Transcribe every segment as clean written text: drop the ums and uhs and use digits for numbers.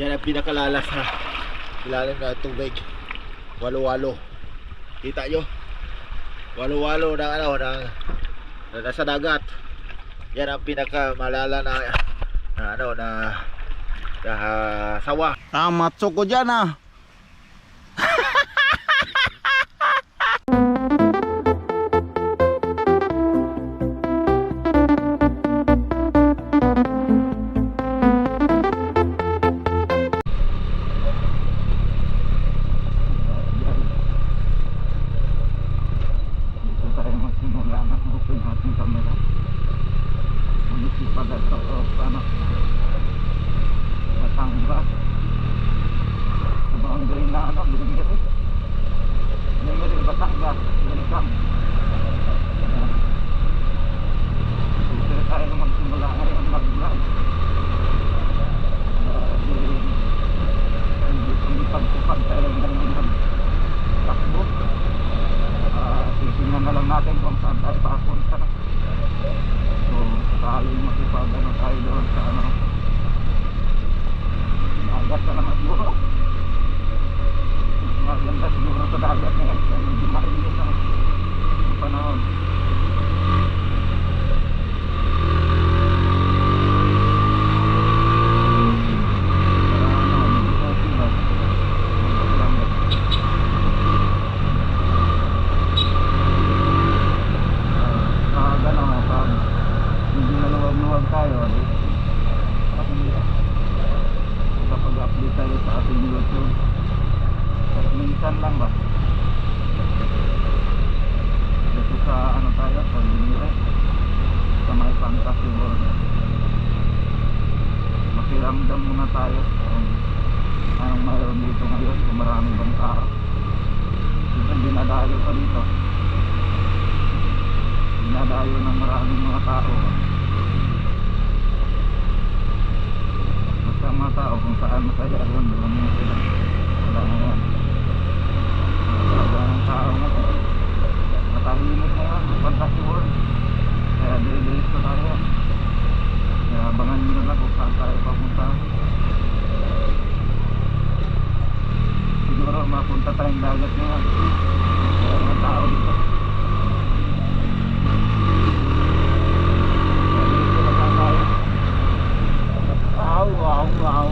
Yan ang pinakalalas na ilalim na tubig. Walo-walo. Kita nyo? Walo-walo ng ano, ng nasa dagat. Yan ang pinakamalala na ano na sawa. Matso ko dyan ah. Makiramdam muna tayo anong mayroon dito ngayon, kung maraming bang tao. Dinadayo pa dito, dinadayo ng maraming mga tao. Basta mga tao kung saan masaya yun, doon mo sila. Wala naman, wala ng tao na matahimik na yan, fantasy world. Kaya dire-diris ko tayo. Kaya abangan nyo na kung saan tayo papunta. Siguro mapunta tayong dagat ngayon. Kaya mga tao dito. Kaya dito na tayo. Wow, wow, wow.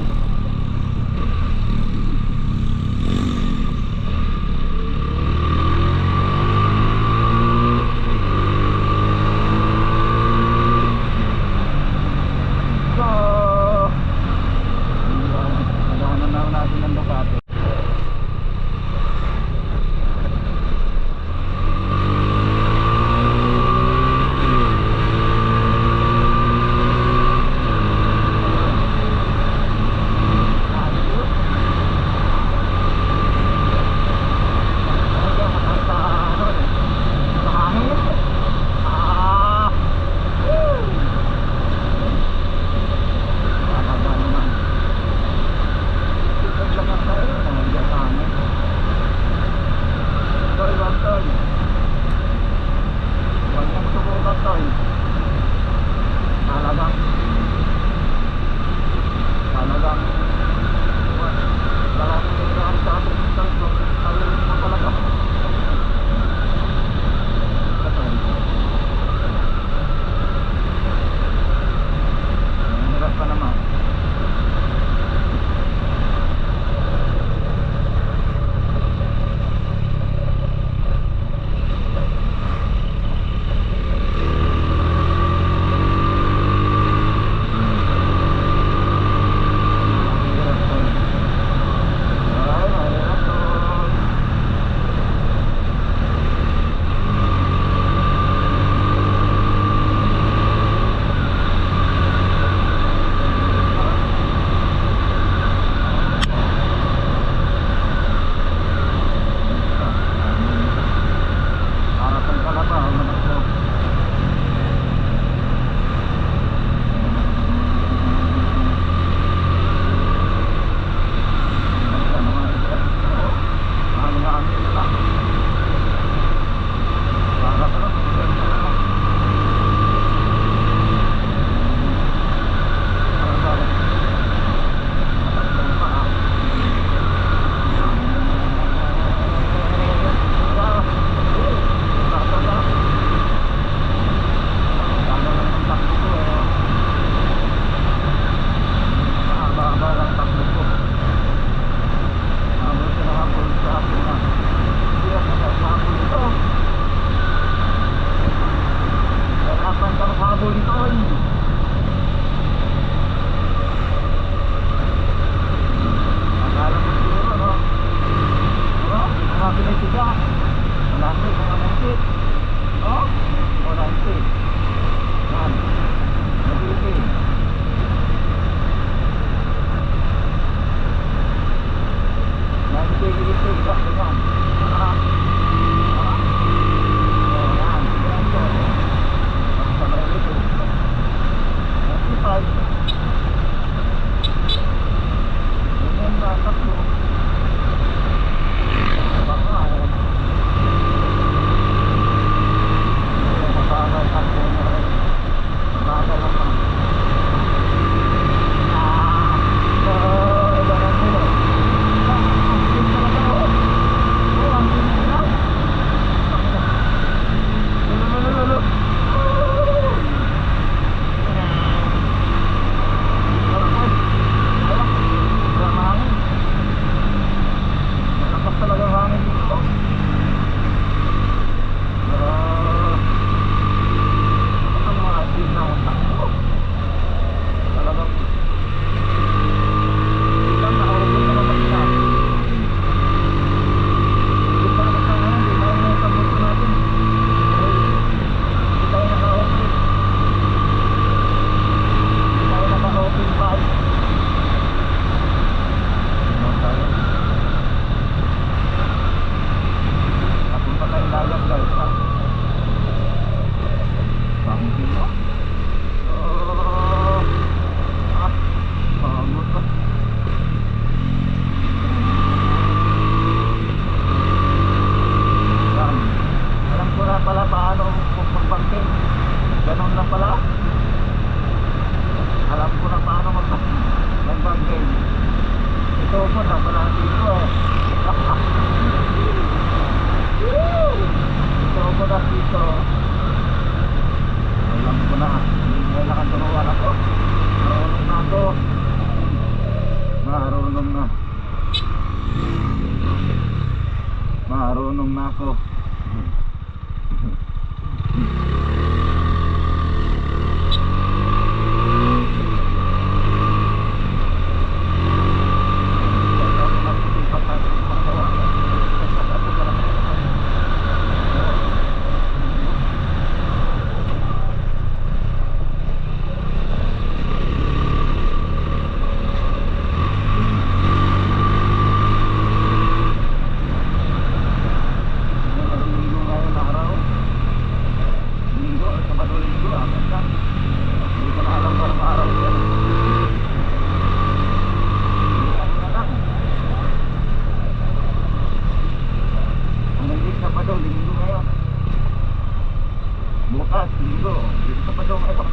Linggo, dito sa Padong ito.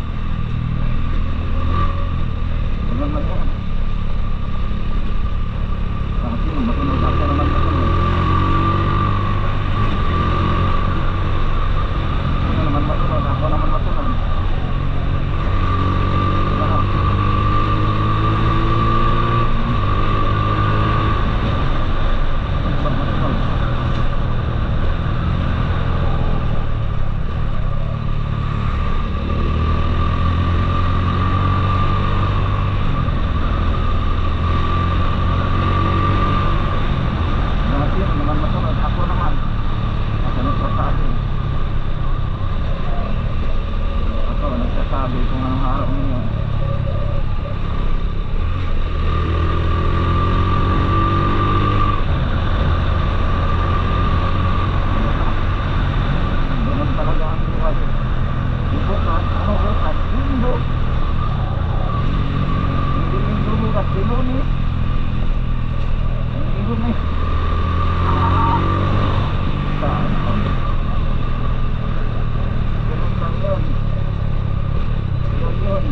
Ganun lang yan. Kasi masunod ako naman masunod. Ano naman masunod, ako naman masunod. Ano? Ano ba masunod? Sabi kung anong araw ngayon. Ganun talaga ang buhay. Bukas, ano bukas? Linggo. Hindi linggo bukas, Lunes. Linggo na yun. Ganun lang yun. Yun.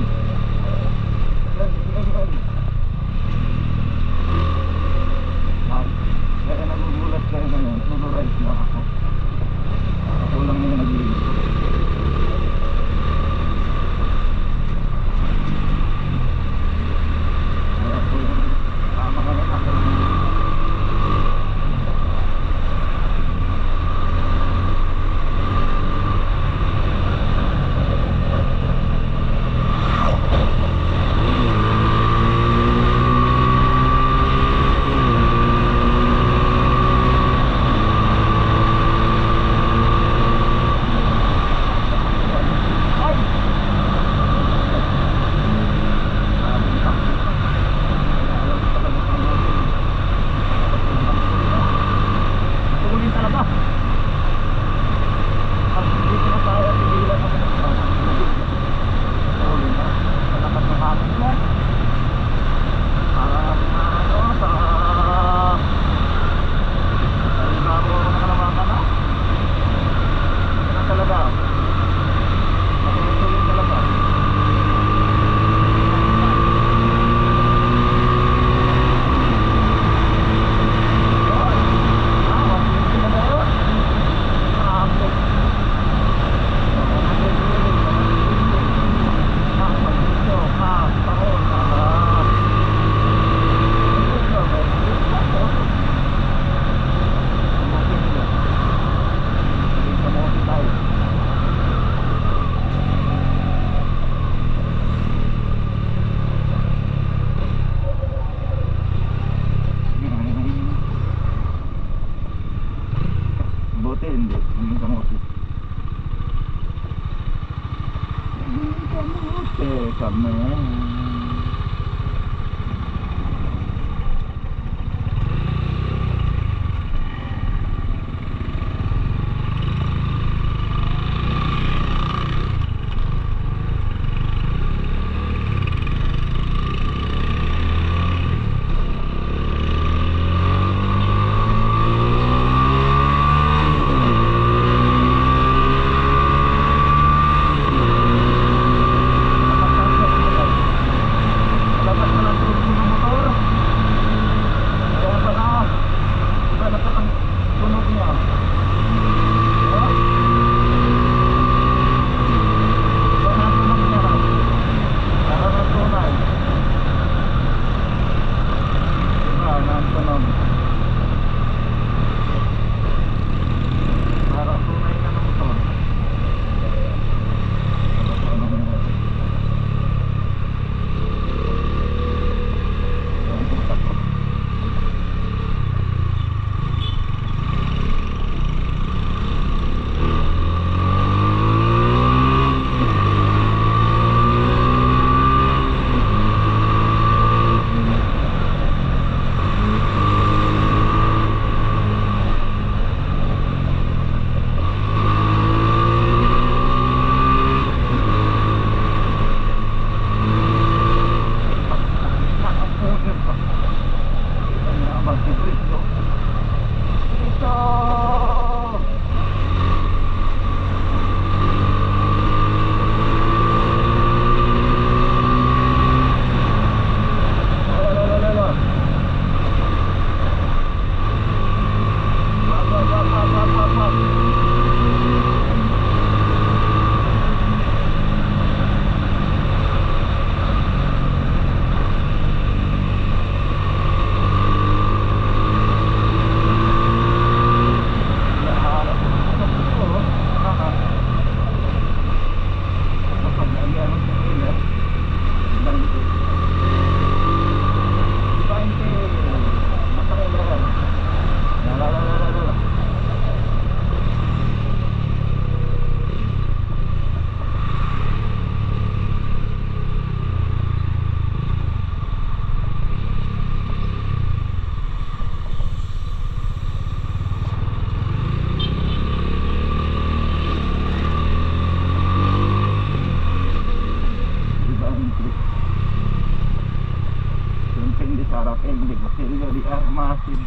Kaya nagugulat kayo ngayon, sunurize lang ako. Ako lang yung nag-iisip. Kaya ako yung tama ka rin ako. Buti hindi kamote. Hindi kamote, kami. Kaya masid.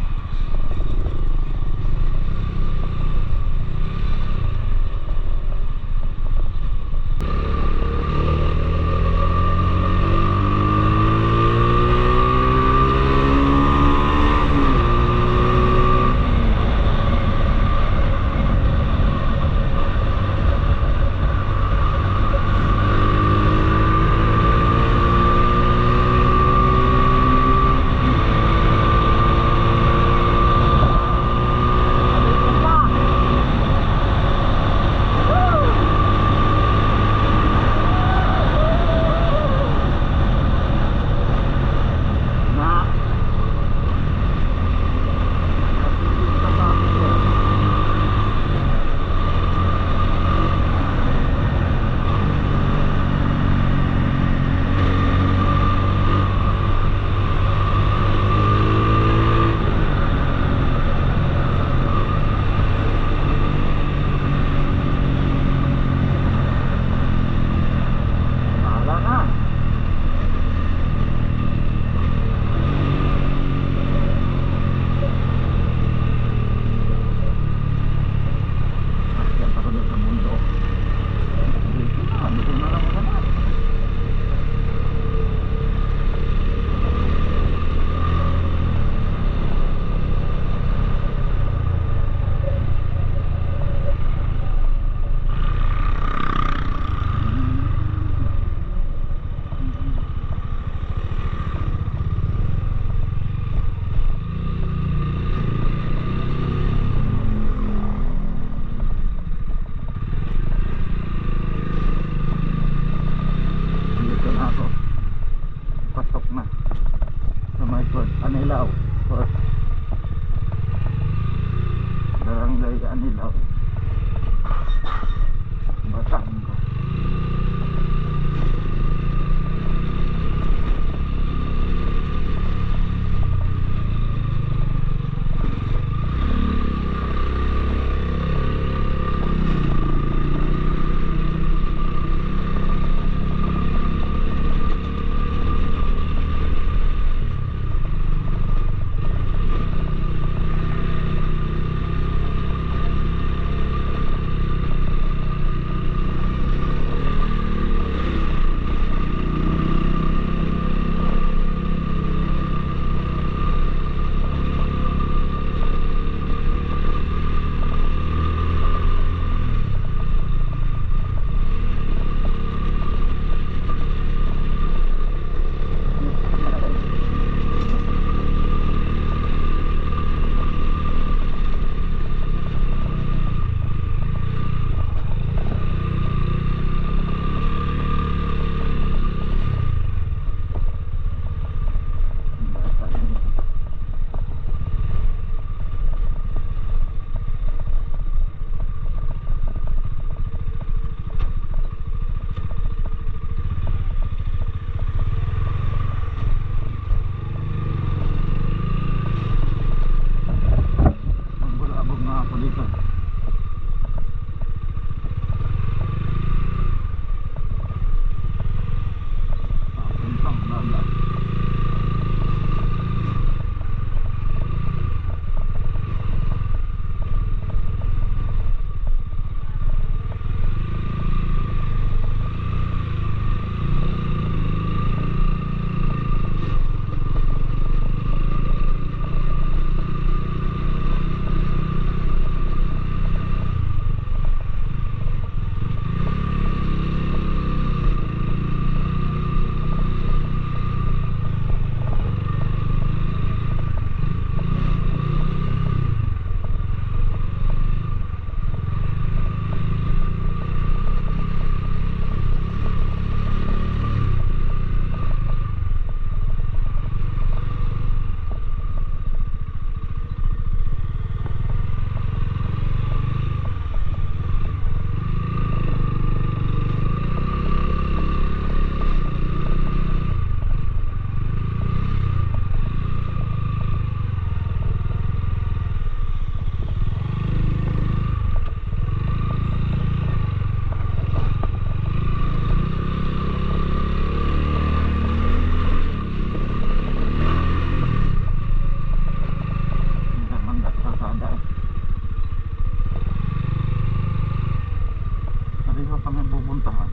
kami pupuntahan.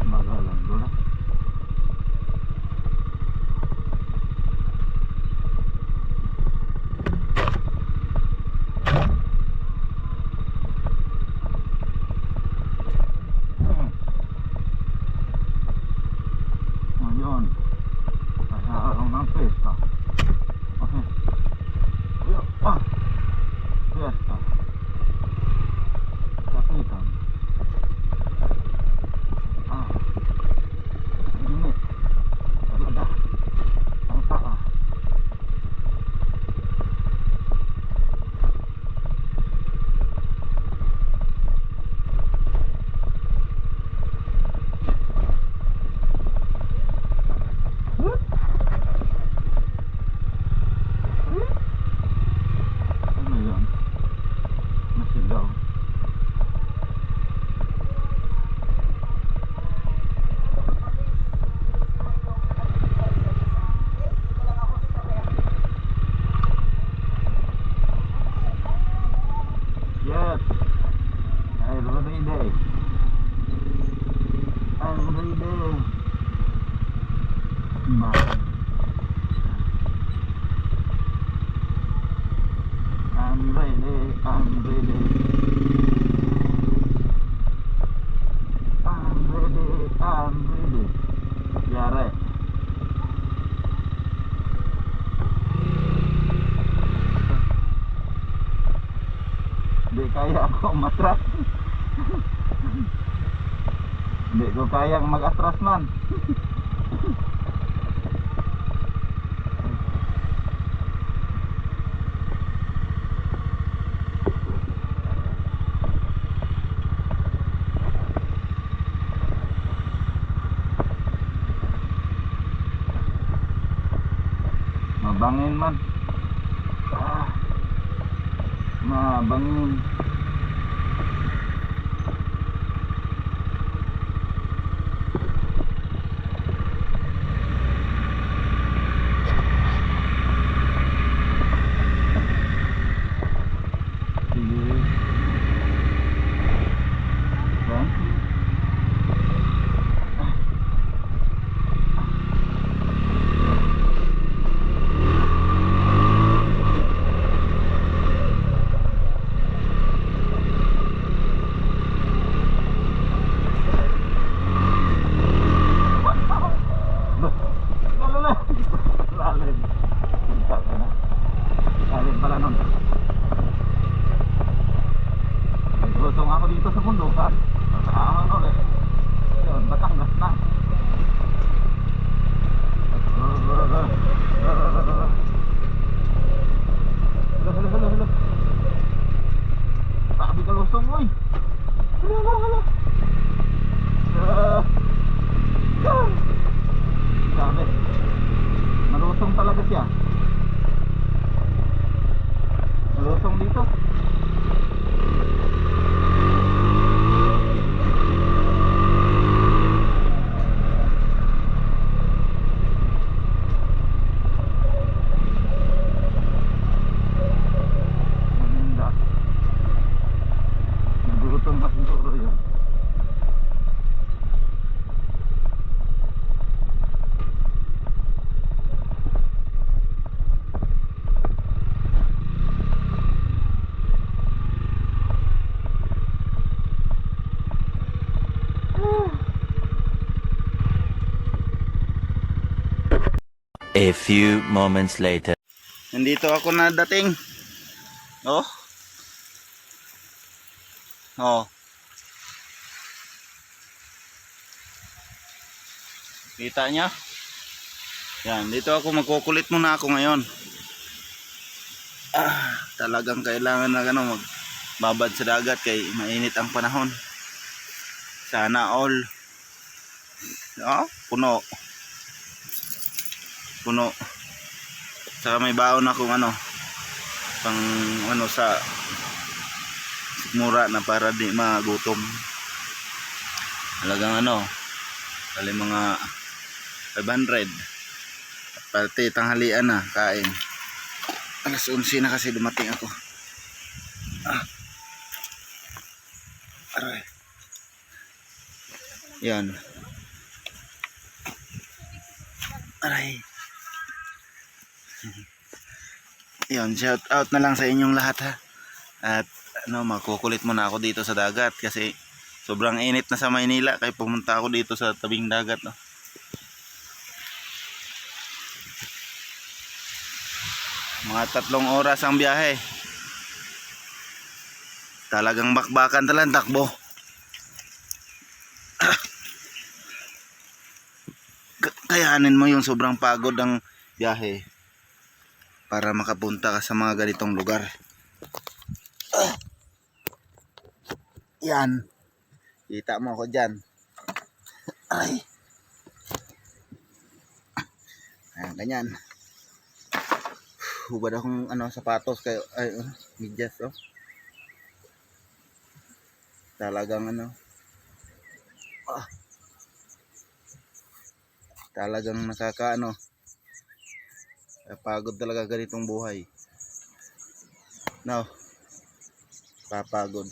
Magalan doon. Ngayon, sa araw ng pesta. Okay. Pesta. Kapitan. Init. Talaga. Ang paa. Ano yun? Masigaw. Yes, I'm ready. I'm ready. I'm ready. I'm ready. I'm ready. I'm ready. Yare. Hindi kaya ako matras. Hindi ko kayang mag-atras man. Mabangin man. Mabangin. Sige. Thank you. Lalim. Lalim pala nun. Lusong ako dito sa bundok ha. Ano ulit. Yun, Batangas na. Hala. Sabi ka lusong uy. Hala. Sabi. Malusong talaga siya. Malusong dito. Maninda. Nagutom pa siguro yun. A few moments later. Nandito ako na dating. Oh. Kita niya? Yan, dito ako magkukulit muna ako ngayon. Talagang kailangan na magbabad sa dagat kay mainit ang panahon. Sana all. Puno. Saka may baon akong pang sa mura na para di magutom. Talagang dali mga 500 at pati tanghalian na kain. Alas 11 na kasi dumating ako. Yan. Aray. Yan, shout out na lang sa inyong lahat ha. At makukulit muna ako dito sa dagat kasi sobrang init na sa Maynila kaya pumunta ako dito sa tabing dagat, no. Mga 3 oras ang biyahe. Talagang bakbakan talagang takbo. Kayanin mo yung sobrang pagod ng biyahe para makapunta ka sa mga ganitong lugar. Yan. Kita mo ako dyan. Ay. Ayan, ganyan. Hubad akong sapatos kayo. Ay, medyas, oh. Talagang talagang pagod talaga ganitong buhay. No. Papagod.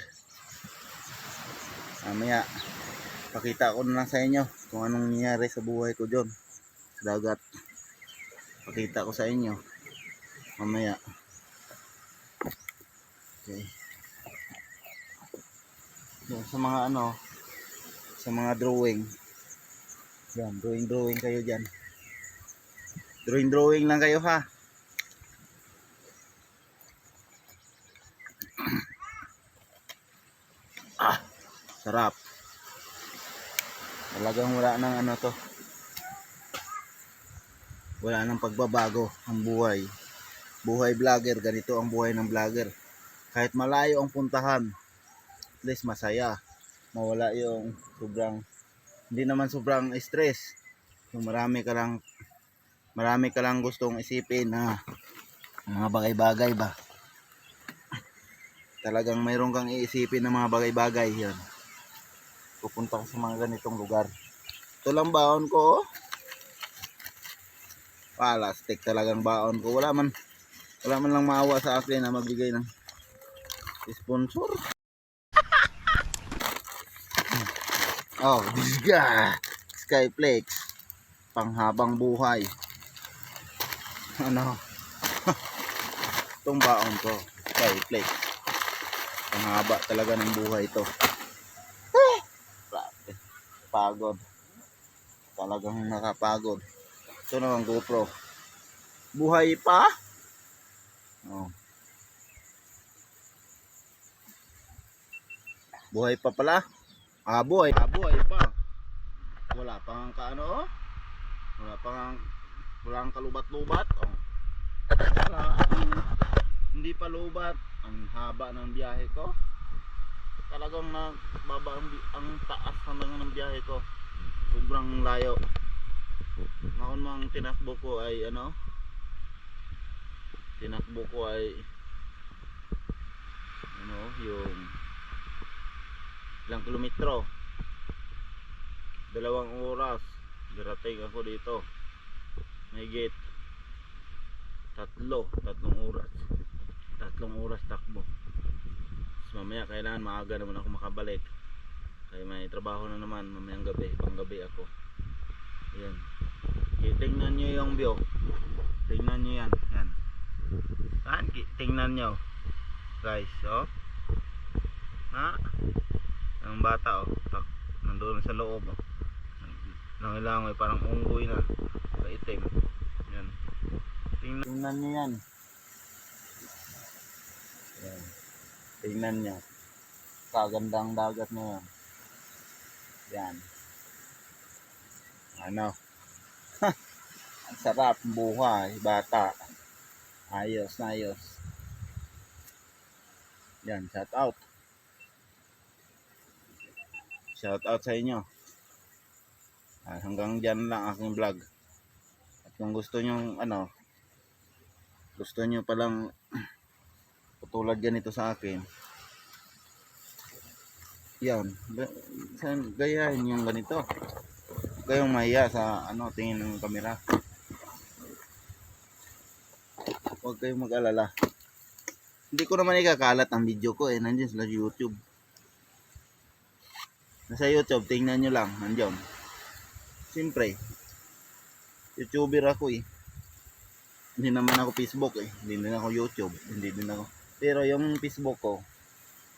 Mamaya pakita ko na lang sa inyo kung anong nangyari sa buhay ko dyan sa dagat. Pakita ko sa inyo mamaya. Okay. Yan, sa mga sa mga drawing. Yan, drawing kayo dyan. Drawing lang kayo ha. Sarap. Talagang wala nang to. Wala nang pagbabago ang buhay. Buhay vlogger, ganito ang buhay ng vlogger. Kahit malayo ang puntahan, at least masaya. Mawala yung hindi naman sobrang stress. Yung marami ka lang gustong isipin na mga bagay-bagay ba. Talagang mayroon kang iisipin ng mga bagay-bagay yan. Pupunta ka sa mga ganitong lugar. Ito lang baon ko. Plastic talagang baon ko. Wala man lang maawa sa akin na magbigay ng sponsor. Oh, Skyflex. Panghabang buhay. Itong baon ko. Skyflex. Panghaba talaga ng buhay ito. Pagod. Talagang nakapagod. Ito naman GoPro. Buhay pa? Oh. Buhay pa pala? Buhay pa. Wala pang walang kalubat-lubat. Oh. Hindi pa lubat. Ang haba ng biyahe ko. Talagang nagbaba ang taas ng biyahe ko. Sobrang layo. Ngayon mang tinakbo ko ay yung ilang kilometro. 2 oras darating ako dito. May gate 3 oras takbo. So, mamaya kailangan maaga naman ako makabalik kaya may trabaho na naman mamayang gabi, panggabi ako. Ayan. Okay, tingnan nyo yung view. Tingnan nyo yan. Yan. Tingnan nyo guys, oh. Ha? Ang bata, oh. Nandun sa loob, oh. Nangilangoy, parang unggoy na. Kaitim. Yan. Tingnan nyo yan. Yan. Tingnan nyo. Kagandang dagat na yan. Yan. Ang sarap buhay, bata. Ayos na ayos. Yan, shout out. Shout out sa inyo. Hanggang dyan lang aking vlog. At kung gusto nyo palang patulad ganito sa akin, yan, gayahin yung ganito. Huwag kayong mahiya sa tingin ng kamera. Huwag kayong mag-alala. Hindi ko naman ikakalat ang video ko, nandiyan sa YouTube. Nasa YouTube, tingnan nyo lang, nandiyon. Siyempre, YouTuber ako eh. Hindi naman ako Facebook eh. Hindi din ako YouTube. Hindi din ako. Pero yung Facebook ko,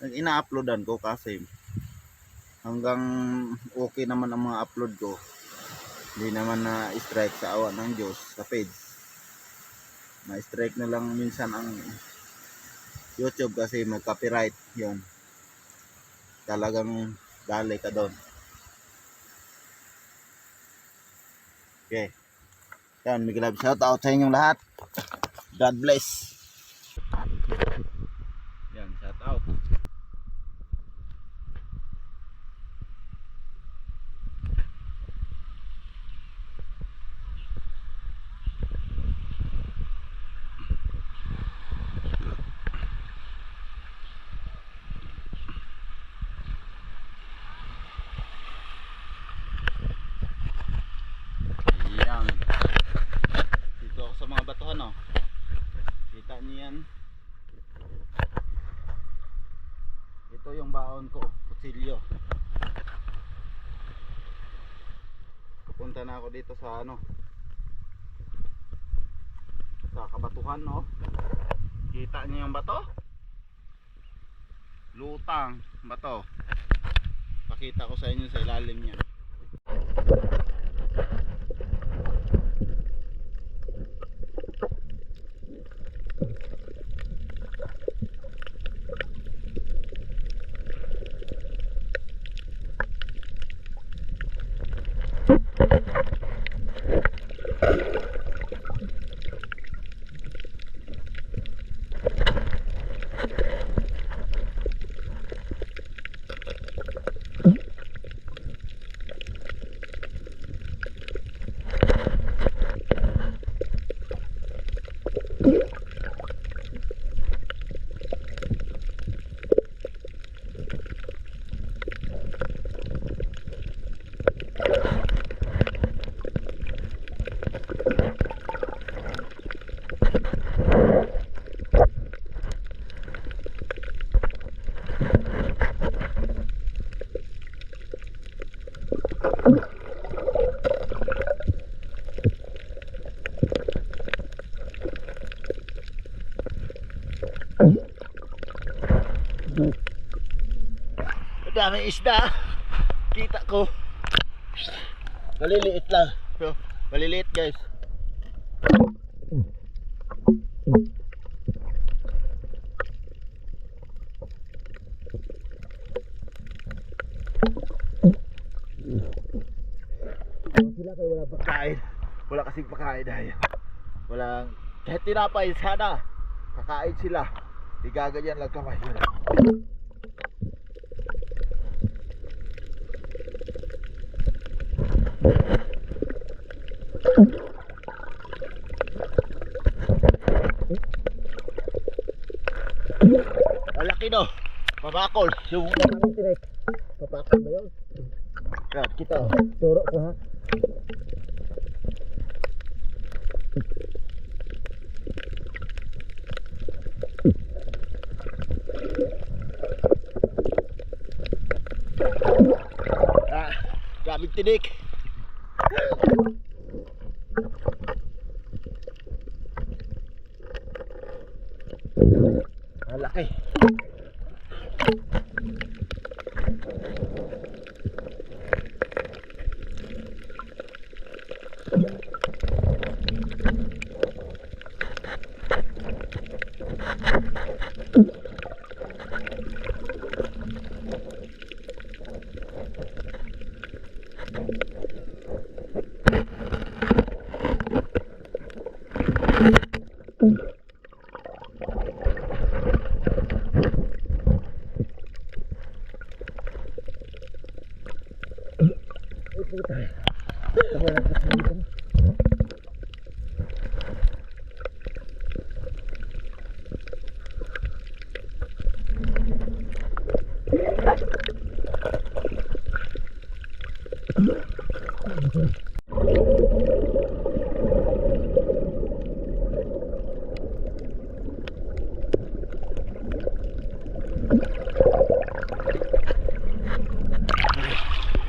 ina-uploadan ko kasi hanggang okay naman ang mga upload ko. Hindi naman na strike sa awa ng Diyos sa page. Na-strike na lang minsan ang YouTube kasi may copyright yun. Talagang dali ka doon. Okay. Yan, big love shout out sa inyong lahat. God bless. Yan, shout out. Yan. Dito ako sa mga batuhan oh. Kita niyo yan. Ito yung baon ko, kutsilyo. Pupunta na ako dito sa ano, sa kabatuhan no. Kita niyo yung bato? Lutang bato. Pakita ko sa inyo sa ilalim niya. Daming isda. Kita ko. Maliliit lang. So, maliliit guys. Sila kayo wala pagkain. Wala kasing pagkain dahil walang kahit tinapay sana kakain sila. Igaganyan lang kamay. Malaki no. Mabakol. Yung namin tinik. Mabakol ba yun? Yan, kita. Turo ko ha. Daming tinik. Malaki.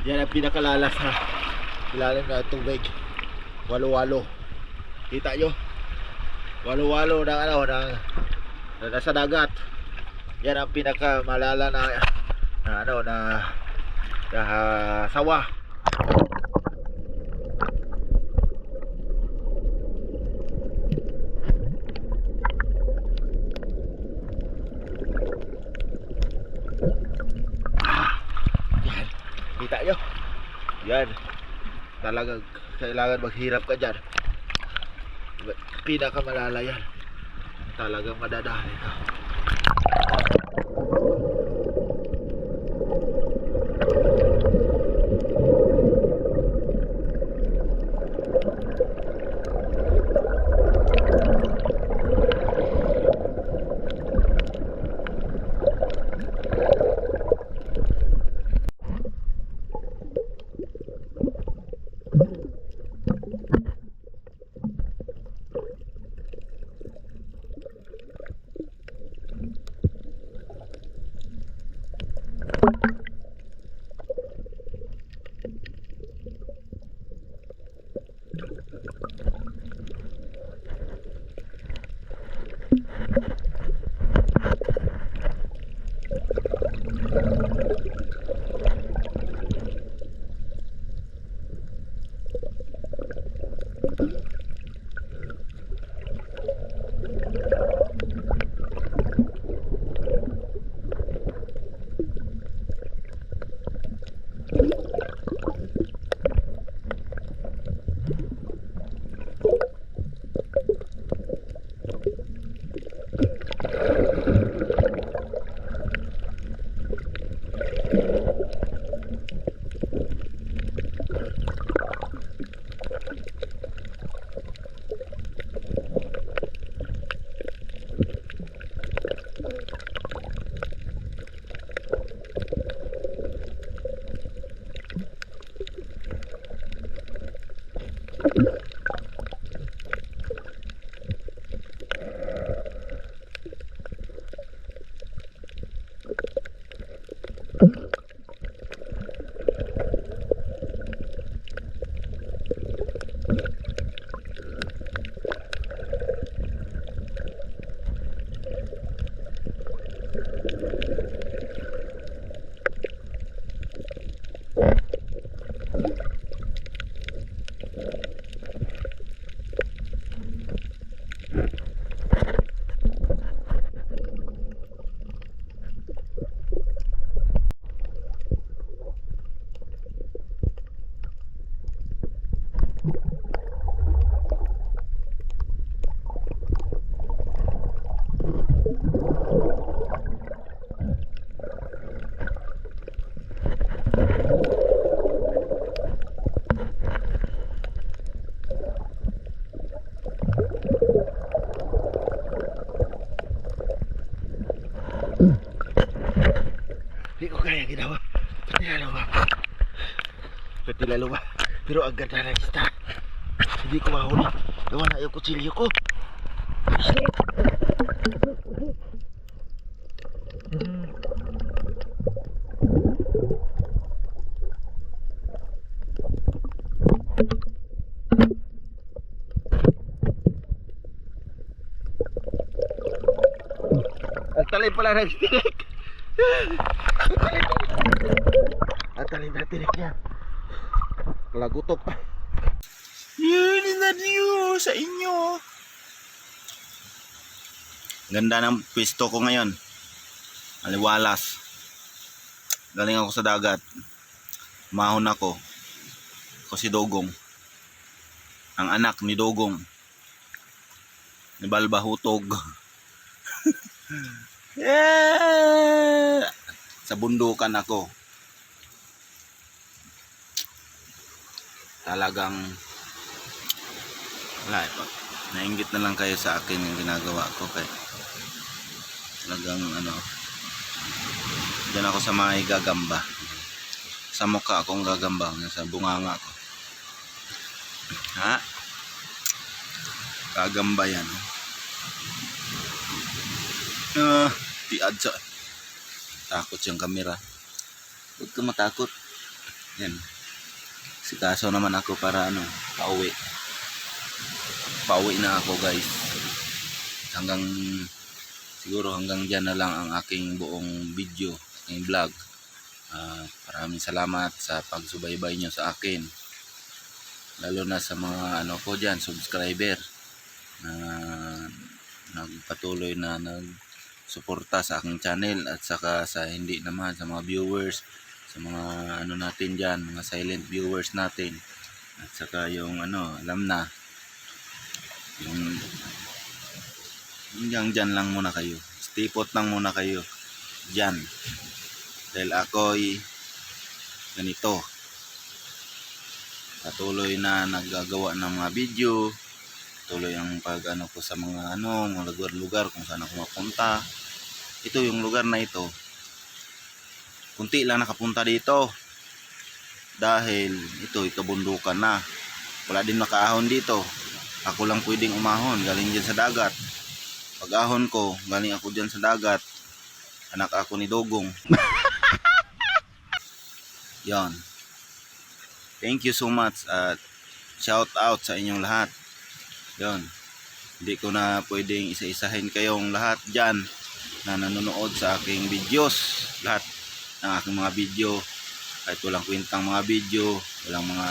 Yan ang pinakalalas na ilalim na tubig. Walo-walo. Kita nyo? Walo-walo na ano na nasa dagat. Yan ang pinakamalala na ano na sawa. Yan. Kita nyo? Yan. Talagang kailangan maghirap ka dyan. Pinakamalala yan. Talagang madadali ka. Hindi ko kaya ginawa. Pati lalo ba? Pero agad na kita. Hindi ko mahuli. Gawa na yung kutsilyo ko. Ang talay pala ng stick. Ang talay ng tinik niya. Lagutok. Yun na niyo sa inyo. Ganda ng pwesto ko ngayon. Aliwalas. Galing ako sa dagat. Mahon ako. Ako si Dogong. Ang anak ni Dogong. Ni Balbahutog. Yeah! Sa bundukan ako. Talagang wala ito. Nainggit na lang kayo sa akin yung ginagawa ko kaya talagang ano, dyan ako sa mga gagamba. Sa mukha akong gagamba, sa bunganga ko. Ha? Gagamba yan. Tiad sa takot yung kamera. Huwag ka matakot. Yan. Sikaso naman ako para pauwi na ako guys. Siguro hanggang dyan na lang ang aking buong video, aking vlog. Maraming salamat sa pagsubaybay nyo sa akin, lalo na sa mga ko dyan, subscriber na nagpatuloy na nagsuporta sa aking channel, at saka sa hindi naman sa mga viewers, sa mga natin dyan, mga silent viewers natin, at saka yung alam na yung hanggang dyan lang muna kayo, stay put lang muna kayo dyan, dahil ako'y ganito, patuloy na naggagawa ng mga video, tuloy ang pag ko sa mga mga lugar-lugar kung saan ako mapunta. Ito yung lugar na ito, kunti lang nakapunta dito dahil ito kabundukan na, wala din nakaahon dito. Ako lang pwedeng umahon, galing dyan sa dagat. Pag ahon ko, galing ako dyan sa dagat, anak ako ni Dogong. Yon. Thank you so much at shout out sa inyong lahat. Yon. Hindi ko na pwedeng isa-isahin kayong lahat dyan na nanonood sa aking videos. Lahat ng aking mga video, kahit walang kwentang mga video, walang mga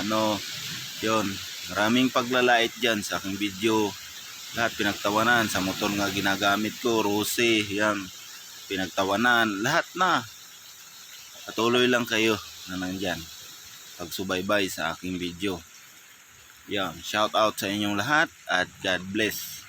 yon. Maraming paglalait dyan sa aking video. Lahat pinagtawanan, sa motor nga ginagamit ko, Rose, yan, pinagtawanan, lahat na. Patuloy lang kayo na nandyan, pagsubaybay sa aking video. Yan, shout out sa inyong lahat at God bless.